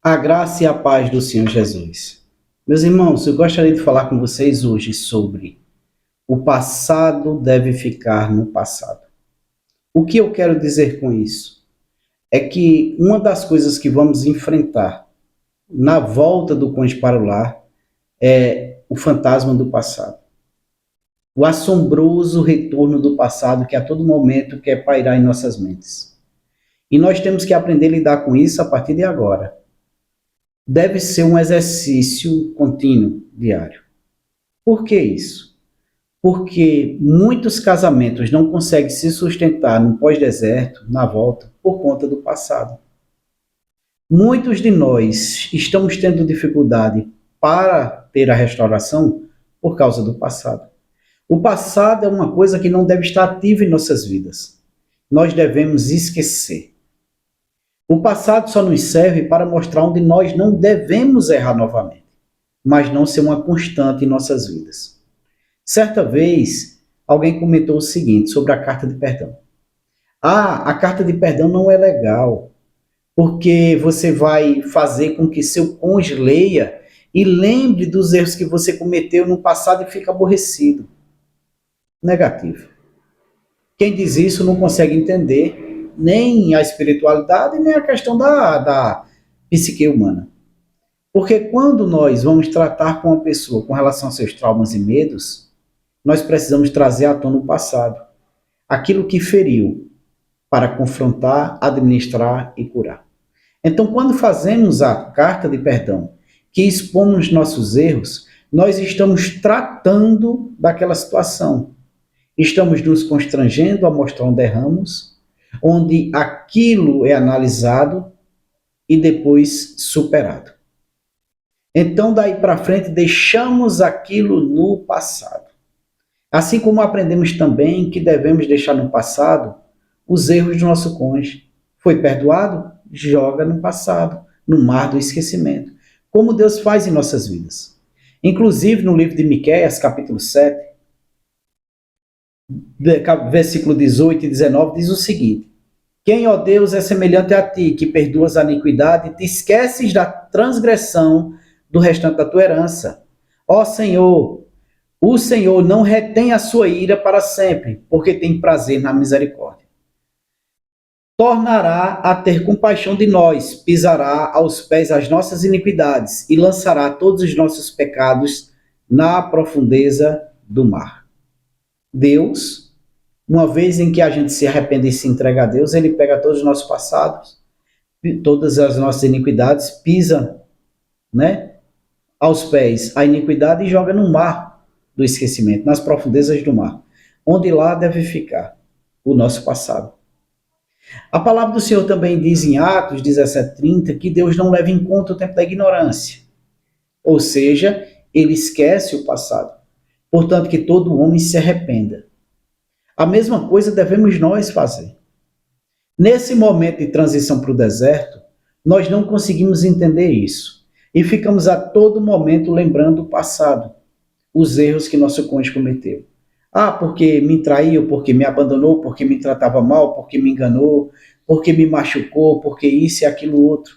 A graça e a paz do Senhor Jesus. Meus irmãos, eu gostaria de falar com vocês hoje sobre o passado deve ficar no passado. O que eu quero dizer com isso? É que uma das coisas que vamos enfrentar na volta do cônjuge para o lar é o fantasma do passado. O assombroso retorno do passado que a todo momento quer pairar em nossas mentes. E nós temos que aprender a lidar com isso a partir de agora. Deve ser um exercício contínuo, diário. Por que isso? Porque muitos casamentos não conseguem se sustentar no pós-deserto, na volta, por conta do passado. Muitos de nós estamos tendo dificuldade para ter a restauração por causa do passado. O passado é uma coisa que não deve estar ativa em nossas vidas. Nós devemos esquecer. O passado só nos serve para mostrar onde nós não devemos errar novamente, mas não ser uma constante em nossas vidas. Certa vez, alguém comentou o seguinte sobre a carta de perdão. A carta de perdão não é legal, porque você vai fazer com que seu cônjuge leia e lembre dos erros que você cometeu no passado e fica aborrecido. Negativo. Quem diz isso não consegue entender nem a espiritualidade, nem a questão da psique humana. Porque quando nós vamos tratar com uma pessoa com relação aos seus traumas e medos, nós precisamos trazer à tona o passado, aquilo que feriu, para confrontar, administrar e curar. Então, quando fazemos a carta de perdão, que expomos nossos erros, nós estamos tratando daquela situação. Estamos nos constrangendo a mostrar onde erramos, onde aquilo é analisado e depois superado. Então, daí para frente, deixamos aquilo no passado. Assim como aprendemos também que devemos deixar no passado os erros do nosso cônjuge. Foi perdoado? Joga no passado, no mar do esquecimento. Como Deus faz em nossas vidas. Inclusive, no livro de Miqueias, capítulo 7, versículo 18 e 19, diz o seguinte: Quem, ó Deus, é semelhante a ti, que perdoas a iniquidade e te esqueces da transgressão do restante da tua herança. Ó Senhor, o Senhor não retém a sua ira para sempre, porque tem prazer na misericórdia. Tornará a ter compaixão de nós, pisará aos pés as nossas iniquidades e lançará todos os nossos pecados na profundeza do mar. Deus, uma vez em que a gente se arrepende e se entrega a Deus, ele pega todos os nossos passados, todas as nossas iniquidades, pisa, né, aos pés a iniquidade e joga no mar do esquecimento, nas profundezas do mar, onde lá deve ficar o nosso passado. A palavra do Senhor também diz em Atos 17:30 que Deus não leva em conta o tempo da ignorância, ou seja, ele esquece o passado. Portanto, que todo homem se arrependa. A mesma coisa devemos nós fazer. Nesse momento de transição para o deserto, nós não conseguimos entender isso e ficamos a todo momento lembrando o passado, os erros que nosso cônjuge cometeu. Porque me traiu, porque me abandonou, porque me tratava mal, porque me enganou, porque me machucou, porque isso e aquilo outro.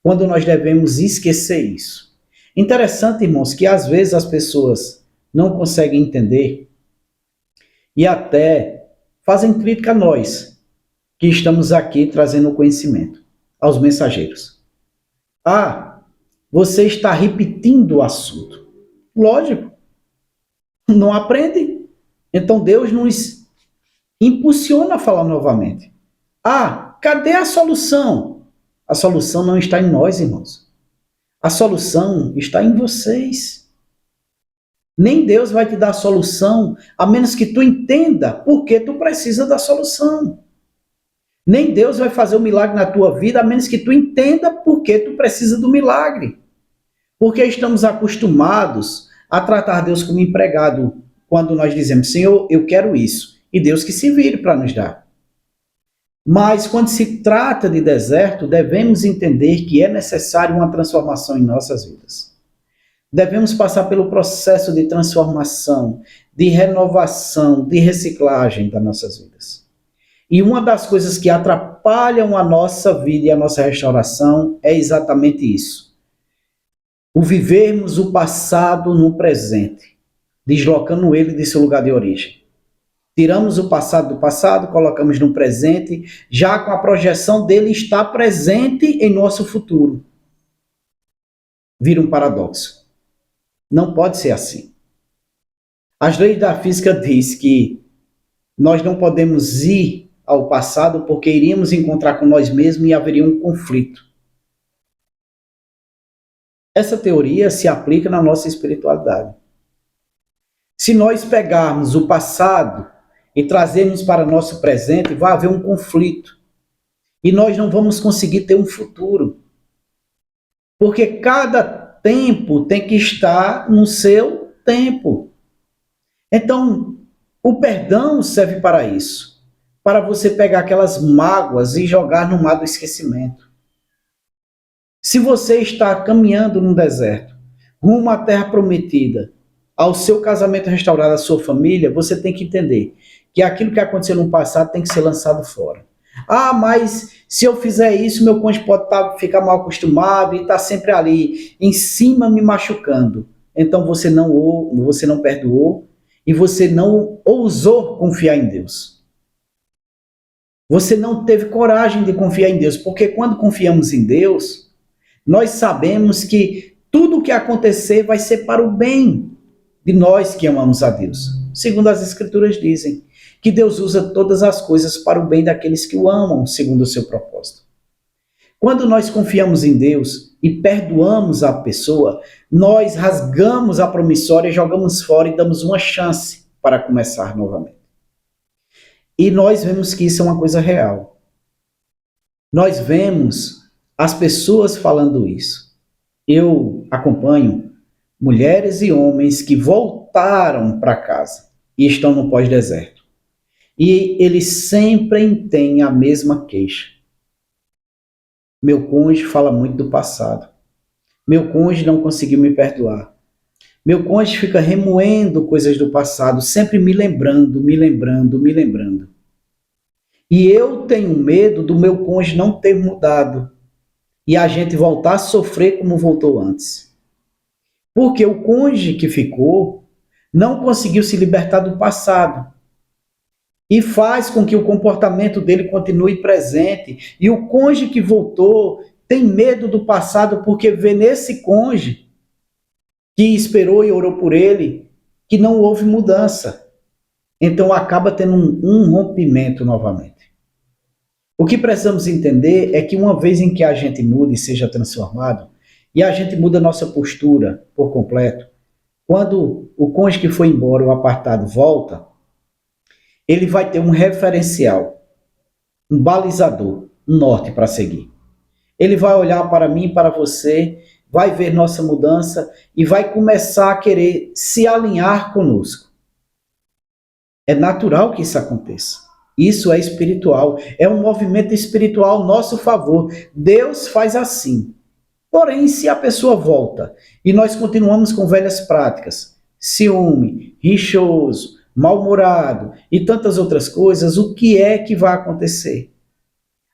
Quando nós devemos esquecer isso. Interessante, irmãos, que às vezes as pessoas não conseguem entender e até fazem crítica a nós, que estamos aqui trazendo conhecimento aos mensageiros. Você está repetindo o assunto. Lógico, não aprende. Então Deus nos impulsiona a falar novamente. Cadê a solução? A solução não está em nós, irmãos. A solução está em vocês. Nem Deus vai te dar a solução, a menos que tu entenda por que tu precisa da solução. Nem Deus vai fazer um milagre na tua vida, a menos que tu entenda por que tu precisa do milagre. Porque estamos acostumados a tratar Deus como empregado, quando nós dizemos, Senhor, eu quero isso, e Deus que se vire para nos dar. Mas quando se trata de deserto, devemos entender que é necessário uma transformação em nossas vidas. Devemos passar pelo processo de transformação, de renovação, de reciclagem das nossas vidas. E uma das coisas que atrapalham a nossa vida e a nossa restauração é exatamente isso. O vivermos o passado no presente, deslocando ele de seu lugar de origem. Tiramos o passado do passado, colocamos no presente, já com a projeção dele estar presente em nosso futuro. Vira um paradoxo. Não pode ser assim. As leis da física diz que nós não podemos ir ao passado porque iríamos encontrar com nós mesmos e haveria um conflito. Essa teoria se aplica na nossa espiritualidade. Se nós pegarmos o passado e trazermos para o nosso presente, vai haver um conflito. E nós não vamos conseguir ter um futuro. Porque cada tempo tem que estar no seu tempo. Então, o perdão serve para isso. Para você pegar aquelas mágoas e jogar no mar do esquecimento. Se você está caminhando no deserto, rumo à terra prometida, ao seu casamento restaurado, à sua família, você tem que entender que aquilo que aconteceu no passado tem que ser lançado fora. Ah, mas se eu fizer isso, meu cônjuge pode ficar mal acostumado e estar sempre ali, em cima, me machucando. Então você não perdoou e você não ousou confiar em Deus. Você não teve coragem de confiar em Deus, porque quando confiamos em Deus, nós sabemos que tudo o que acontecer vai ser para o bem de nós que amamos a Deus. Segundo as Escrituras dizem, que Deus usa todas as coisas para o bem daqueles que o amam, segundo o seu propósito. Quando nós confiamos em Deus e perdoamos a pessoa, nós rasgamos a promissória, jogamos fora e damos uma chance para começar novamente. E nós vemos que isso é uma coisa real. Nós vemos as pessoas falando isso. Eu acompanho mulheres e homens que voltaram para casa e estão no pós-deserto. E eles sempre têm a mesma queixa. Meu cônjuge fala muito do passado. Meu cônjuge não conseguiu me perdoar. Meu cônjuge fica remoendo coisas do passado, sempre me lembrando. E eu tenho medo do meu cônjuge não ter mudado e a gente voltar a sofrer como voltou antes. Porque o cônjuge que ficou não conseguiu se libertar do passado. E faz com que o comportamento dele continue presente. E o cônjuge que voltou tem medo do passado porque vê nesse cônjuge que esperou e orou por ele que não houve mudança. Então acaba tendo um rompimento novamente. O que precisamos entender é que uma vez em que a gente muda e seja transformado, e a gente muda a nossa postura por completo, quando o cônjuge que foi embora, o apartado, volta, ele vai ter um referencial, um balizador, um norte para seguir. Ele vai olhar para mim e para você, vai ver nossa mudança e vai começar a querer se alinhar conosco. É natural que isso aconteça. Isso é espiritual, é um movimento espiritual ao nosso favor. Deus faz assim. Porém, se a pessoa volta e nós continuamos com velhas práticas, ciúme, rixoso, mal-humorado e tantas outras coisas, o que é que vai acontecer?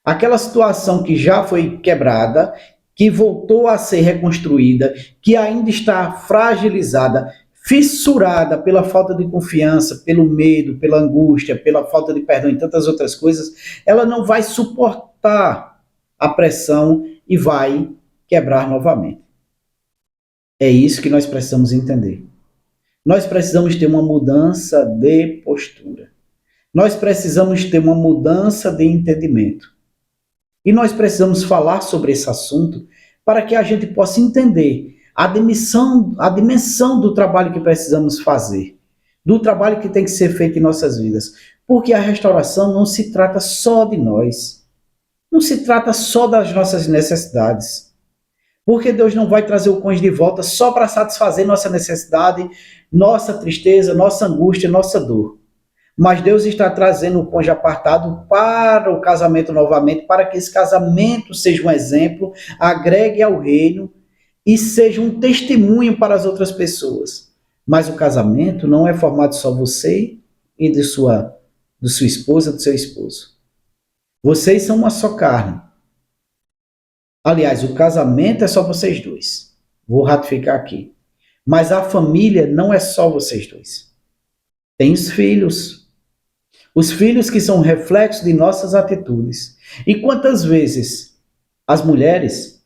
Aquela situação que já foi quebrada, que voltou a ser reconstruída, que ainda está fragilizada, fissurada pela falta de confiança, pelo medo, pela angústia, pela falta de perdão e tantas outras coisas, ela não vai suportar a pressão e vai quebrar novamente. É isso que nós precisamos entender. Nós precisamos ter uma mudança de postura. Nós precisamos ter uma mudança de entendimento. E nós precisamos falar sobre esse assunto para que a gente possa entender a dimensão do trabalho que precisamos fazer, do trabalho que tem que ser feito em nossas vidas. Porque a restauração não se trata só de nós, não se trata só das nossas necessidades. Porque Deus não vai trazer o cônjuge de volta só para satisfazer nossa necessidade, nossa tristeza, nossa angústia, nossa dor. Mas Deus está trazendo o cônjuge apartado para o casamento novamente, para que esse casamento seja um exemplo, agregue ao reino e seja um testemunho para as outras pessoas. Mas o casamento não é formado só você e de sua esposa, do seu esposo. Vocês são uma só carne. Aliás, o casamento é só vocês dois. Vou ratificar aqui. Mas a família não é só vocês dois. Tem os filhos. Os filhos que são reflexos de nossas atitudes. E quantas vezes as mulheres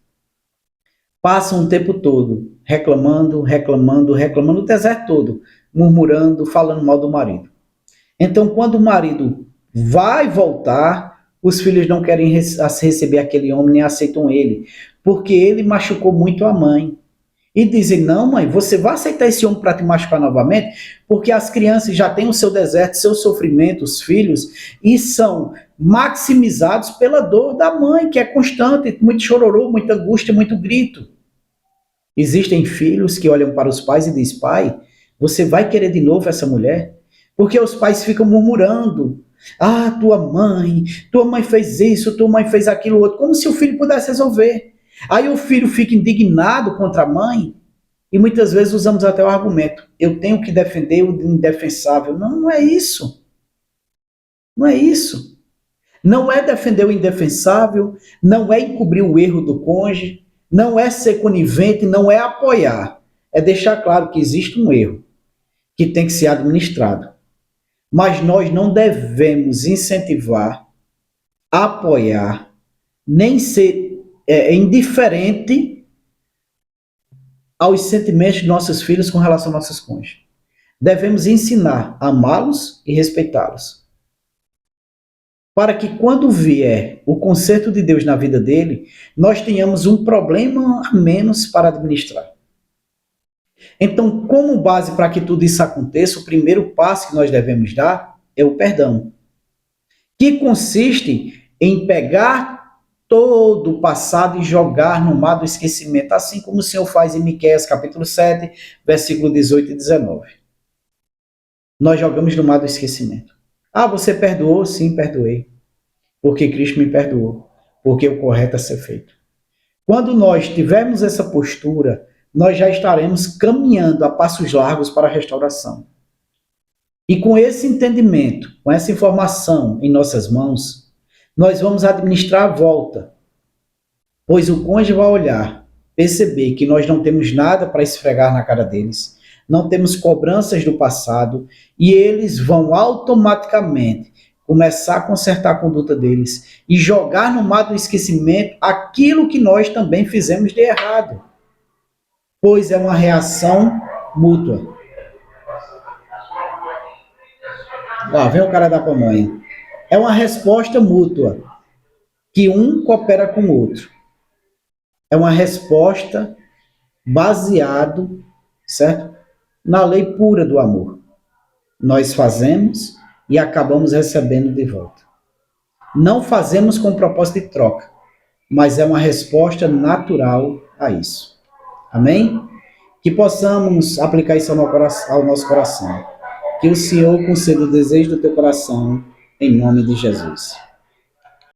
passam o tempo todo reclamando, reclamando, reclamando o deserto todo, murmurando, falando mal do marido. Então, quando o marido vai voltar, os filhos não querem receber aquele homem, nem aceitam ele, porque ele machucou muito a mãe. E dizem, não mãe, você vai aceitar esse homem para te machucar novamente? Porque as crianças já têm o seu deserto, seu sofrimento, os filhos, e são maximizados pela dor da mãe, que é constante, muito chororô, muita angústia, muito grito. Existem filhos que olham para os pais e dizem, pai, você vai querer de novo essa mulher? Porque os pais ficam murmurando, ah, tua mãe fez isso, tua mãe fez aquilo outro, como se o filho pudesse resolver. Aí o filho fica indignado contra a mãe, e muitas vezes usamos até o argumento, eu tenho que defender o indefensável. Não, não é isso. Não é isso. Não é defender o indefensável, não é encobrir o erro do cônjuge, não é ser conivente, não é apoiar. É deixar claro que existe um erro que tem que ser administrado. Mas nós não devemos incentivar, apoiar, nem ser indiferente aos sentimentos de nossos filhos com relação aos nossos cônjuges. Devemos ensinar a amá-los e respeitá-los. Para que quando vier o conserto de Deus na vida dele, nós tenhamos um problema a menos para administrar. Então, como base para que tudo isso aconteça, o primeiro passo que nós devemos dar é o perdão, que consiste em pegar todo o passado e jogar no mar do esquecimento, assim como o Senhor faz em Miqueias capítulo 7, versículo 18 e 19. Nós jogamos no mar do esquecimento. Ah, você perdoou? Sim, perdoei. Porque Cristo me perdoou. Porque o correto é ser feito. Quando nós tivermos essa postura, nós já estaremos caminhando a passos largos para a restauração. E com esse entendimento, com essa informação em nossas mãos, nós vamos administrar a volta. Pois o cônjuge vai olhar, perceber que nós não temos nada para esfregar na cara deles, não temos cobranças do passado, e eles vão automaticamente começar a consertar a conduta deles e jogar no mar do esquecimento aquilo que nós também fizemos de errado. Pois é uma reação mútua. Lá vem o cara da pamonha. É uma resposta mútua, que um coopera com o outro. É uma resposta baseado, certo? Na lei pura do amor. Nós fazemos e acabamos recebendo de volta. Não fazemos com propósito de troca, mas é uma resposta natural a isso. Amém? Que possamos aplicar isso ao nosso coração. Que o Senhor conceda o desejo do teu coração, em nome de Jesus.